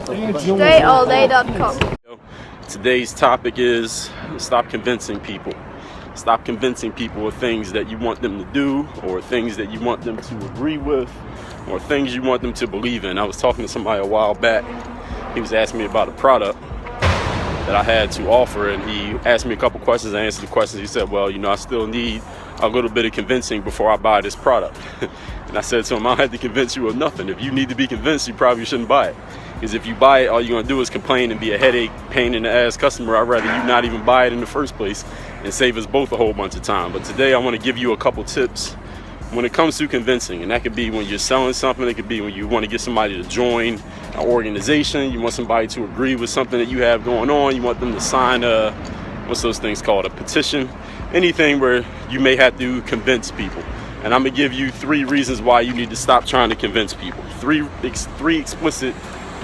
DreAllDay.com. Today's topic is stop convincing people. Stop convincing people of things that you want them to do, or things that you want them to agree with, or things you want them to believe in. I was talking to somebody a while back. He was asking me about a product that I had to offer, and he asked me a couple questions. I answered the questions. He said, well, I still need a little bit of convincing before I buy this product. And I said to him, I don't have to convince you of nothing. If you need to be convinced, you probably shouldn't buy it. Because if you buy it, all you're going to do is complain and be a headache, pain in the ass customer. I'd rather you not even buy it in the first place and save us both a whole bunch of time. But today I want to give you a couple tips when it comes to convincing. And that could be when you're selling something. It could be when you want to get somebody to join an organization. You want somebody to agree with something that you have going on. You want them to sign what's those things called? A petition. Anything where you may have to convince people. And I'm going to give you 3 reasons why you need to stop trying to convince people. Three explicit,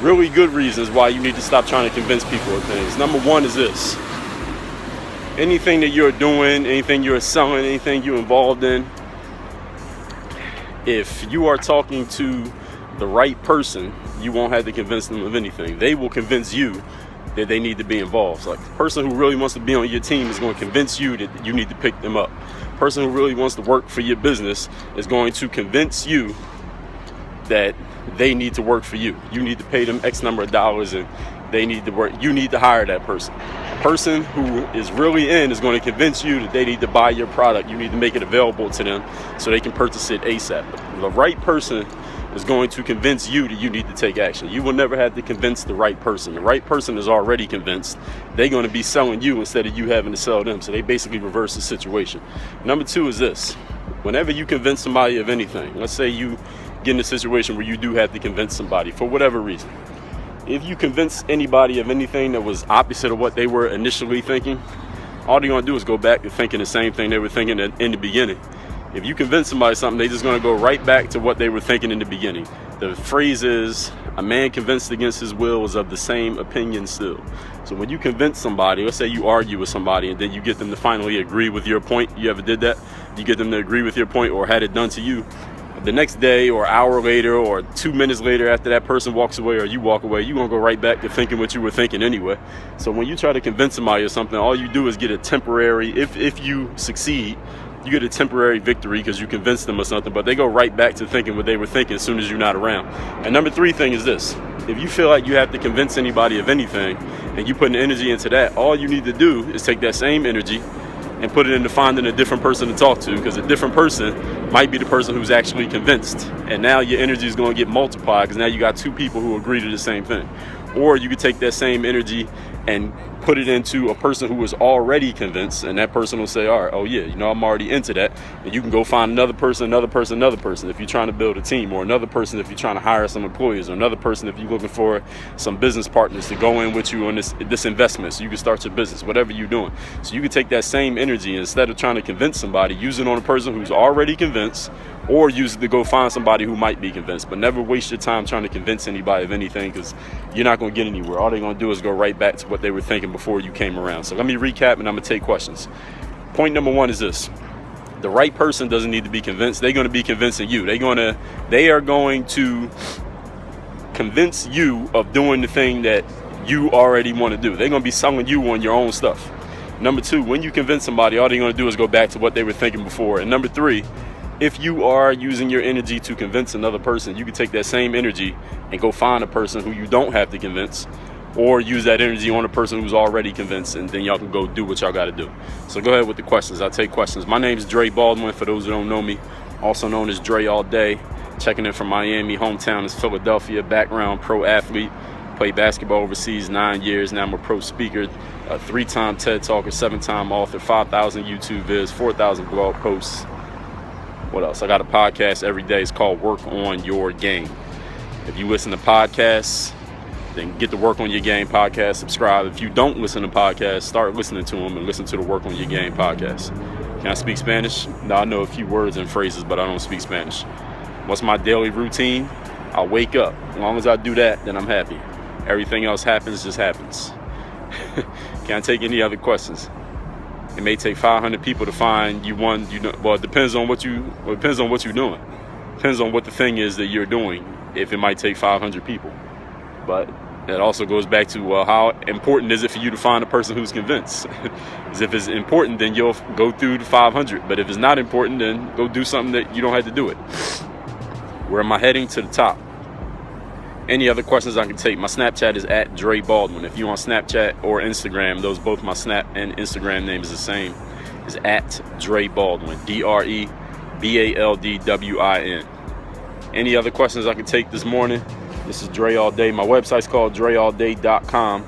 really good reasons why you need to stop trying to convince people of things. Number 1 is this. Anything that you're doing, anything you're selling, anything you're involved in, if you are talking to the right person, you won't have to convince them of anything. They will convince you that they need to be involved. So like the person who really wants to be on your team is going to convince you that you need to pick them up. The person who really wants to work for your business is going to convince you that they need to work for you. You need to pay them X number of dollars and they need to work. You need to hire that person. The person who is really in is going to convince you that they need to buy your product. You need to make it available to them so they can purchase it ASAP. The right person is going to convince you that you need to take action. You will never have to convince the right person. The right person is already convinced. They're going to be selling you instead of you having to sell them. So they basically reverse the situation. Number 2 is this. Whenever you convince somebody of anything, let's say you get in a situation where you do have to convince somebody for whatever reason. If you convince anybody of anything that was opposite of what they were initially thinking, all they're going to do is go back to thinking the same thing they were thinking in the beginning. If you convince somebody something, they're just going to go right back to what they were thinking in the beginning. The phrase is, a man convinced against his will is of the same opinion still. So when you convince somebody, let's say you argue with somebody and then you get them to finally agree with your point. You ever did that? You get them to agree with your point or had it done to you. The next day or hour later or 2 minutes later after that person walks away or you walk away, you're going to go right back to thinking what you were thinking anyway. So when you try to convince somebody of something, all you do is get a temporary, if you succeed, you get a temporary victory because you convinced them of something, but they go right back to thinking what they were thinking as soon as you're not around. And number 3 thing is this. If you feel like you have to convince anybody of anything and you put an energy into that, all you need to do is take that same energy and put it into finding a different person to talk to, because a different person might be the person who's actually convinced. And now your energy is going to get multiplied because now you got 2 people who agree to the same thing. Or you could take that same energy and put it into a person who is already convinced, and that person will say, all right, oh yeah, I'm already into that. And you can go find another person if you're trying to build a team, or another person if you're trying to hire some employees, or another person if you're looking for some business partners to go in with you on this investment so you can start your business, whatever you're doing. So you can take that same energy, instead of trying to convince somebody, use it on a person who's already convinced, or use it to go find somebody who might be convinced. But never waste your time trying to convince anybody of anything, because you're not going to get anywhere. All they're going to do is go right back to what they were thinking before you came around. So let me recap and I'm going to take questions. Point number 1 is this. The right person doesn't need to be convinced. They're going to be convincing you. They are going to convince you of doing the thing that you already want to do. They're going to be selling you on your own stuff. Number 2, when you convince somebody, all they're going to do is go back to what they were thinking before. And number 3, if you are using your energy to convince another person, you can take that same energy and go find a person who you don't have to convince, or use that energy on a person who's already convinced, and then y'all can go do what y'all got to do. So go ahead with the questions. I'll take questions. My name is Dre Baldwin, for those who don't know me, also known as Dre All Day. Checking in from Miami. Hometown is Philadelphia. Background, pro athlete. Played basketball overseas 9 years. Now I'm a pro speaker, a 3-time TED Talker, 7-time author, 5,000 YouTube vids, 4,000 blog posts. What else? I got a podcast every day. It's called Work on Your Game. If you listen to podcasts, then get the Work on Your Game podcast, subscribe. If you don't listen to podcasts, start listening to them and listen to the Work on Your Game podcast. Can I speak Spanish? No, I know a few words and phrases, but I don't speak Spanish. What's my daily routine? I wake up. As long as I do that, then I'm happy. Everything else happens, just happens. Can I take any other questions? It may take 500 people to find you one. Well, it depends on what you're doing. Depends on what the thing is that you're doing. If it might take 500 people, but That also goes back to, well, how important is it for you to find a person who's convinced? Because if it's important, then you'll go through the 500. But if it's not important, then go do something that you don't have to do it. Where am I heading? To the top. Any other questions I can take? My Snapchat is at Dre Baldwin. If you on Snapchat or Instagram, those both my Snap and Instagram name is the same. Is at Dre Baldwin. DreBaldwin. Any other questions I can take this morning? This is Dre All Day. My website's called DreAllDay.com.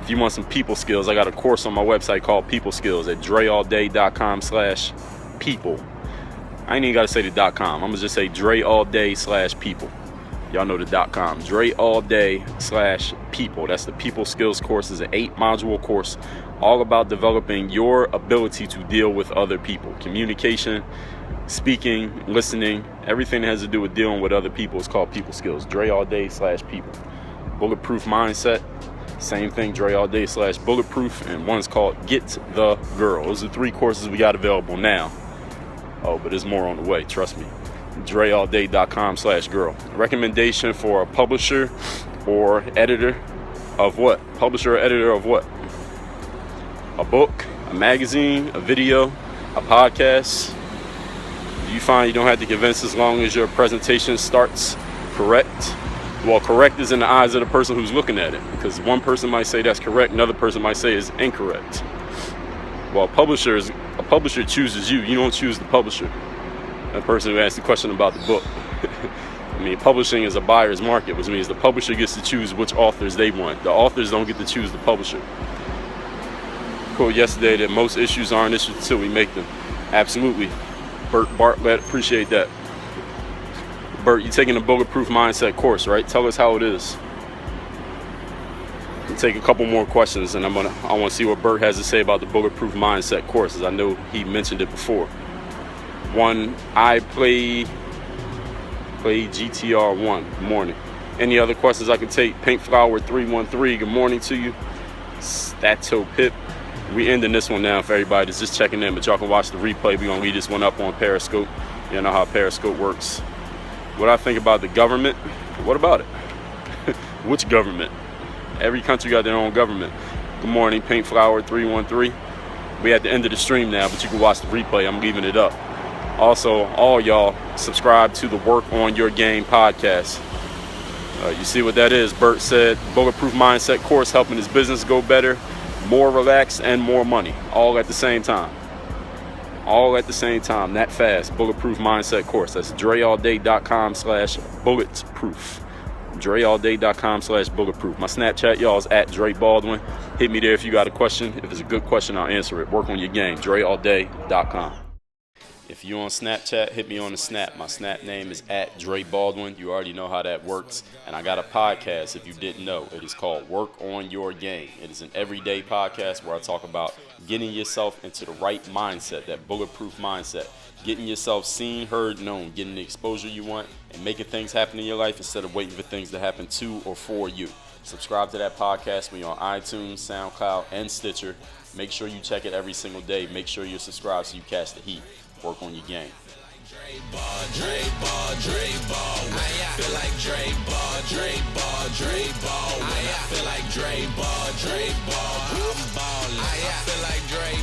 If you want some people skills, I got a course on my website called People Skills at DreAllDay.com/people. I ain't even got to say the .com. I'm going to just say DreAllDay/people. Y'all know the .com. DreAllDay/people. That's the People Skills course. It's an 8-module course all about developing your ability to deal with other people. Communication, speaking, listening, everything that has to do with dealing with other people is called People Skills. DreAllDay/people. Bulletproof Mindset, same thing. DreAllDay/bulletproof. And one's called Get the Girl. Those are 3 courses we got available now. Oh, but there's more on the way, trust me. DreAllDay.com/girl. Recommendation for a publisher or editor of what? Publisher or editor of what? A book, a magazine, a video, a podcast. Do you find you don't have to convince as long as your presentation starts correct? Well, correct is in the eyes of the person who's looking at it, because one person might say that's correct, another person might say it's incorrect. Well, a publisher chooses you. You don't choose the publisher. That person who asked the question about the book. I mean, publishing is a buyer's market, which means the publisher gets to choose which authors they want. The authors don't get to choose the publisher. Quote yesterday that most issues aren't issues until we make them. Absolutely. Bert Bartlett, appreciate that. Bert, you're taking a Bulletproof Mindset course, right? Tell us how it is. We'll take a couple more questions, and I want to see what Bert has to say about the Bulletproof Mindset course, as I know he mentioned it before. One, I play GTR1. Good morning. Any other questions I can take? Pink Flower 313. Good morning to you. Stato Pip. We ending this one now for everybody that's just checking in, but y'all can watch the replay. We're gonna leave this one up on Periscope. You know how Periscope works. What I think about the government? What about it? Which government? Every country got their own government. Good morning, Pink Flower 313. We at the end of the stream now, but you can watch the replay. I'm leaving it up. Also, all y'all subscribe to the Work on Your Game podcast. You see what that is? Bert said Bulletproof Mindset course helping his business go better, more relaxed, and more money. All at the same time. All at the same time. That fast. Bulletproof Mindset course. That's DreAllDay.com/bulletproof. DreAllDay.com/bulletproof. My Snapchat, y'all, is at Dre Baldwin. Hit me there if you got a question. If it's a good question, I'll answer it. Work on your game. DreAllDay.com. If you're on Snapchat, hit me on the Snap. My Snap name is at Dre Baldwin. You already know how that works. And I got a podcast, if you didn't know. It is called Work on Your Game. It is an everyday podcast where I talk about getting yourself into the right mindset, that bulletproof mindset. Getting yourself seen, heard, known. Getting the exposure you want and making things happen in your life instead of waiting for things to happen to or for you. Subscribe to that podcast. We're on iTunes, SoundCloud, and Stitcher. Make sure you check it every single day. Make sure you're subscribed so you catch the heat. Work on your game. Dre Ball, Dre Ball, Dre Ball. I feel like Dre Ball, Dre Ball, Dre Ball. I feel like Dre Ball, Dre Ball. I'm ballin'. I feel like Dre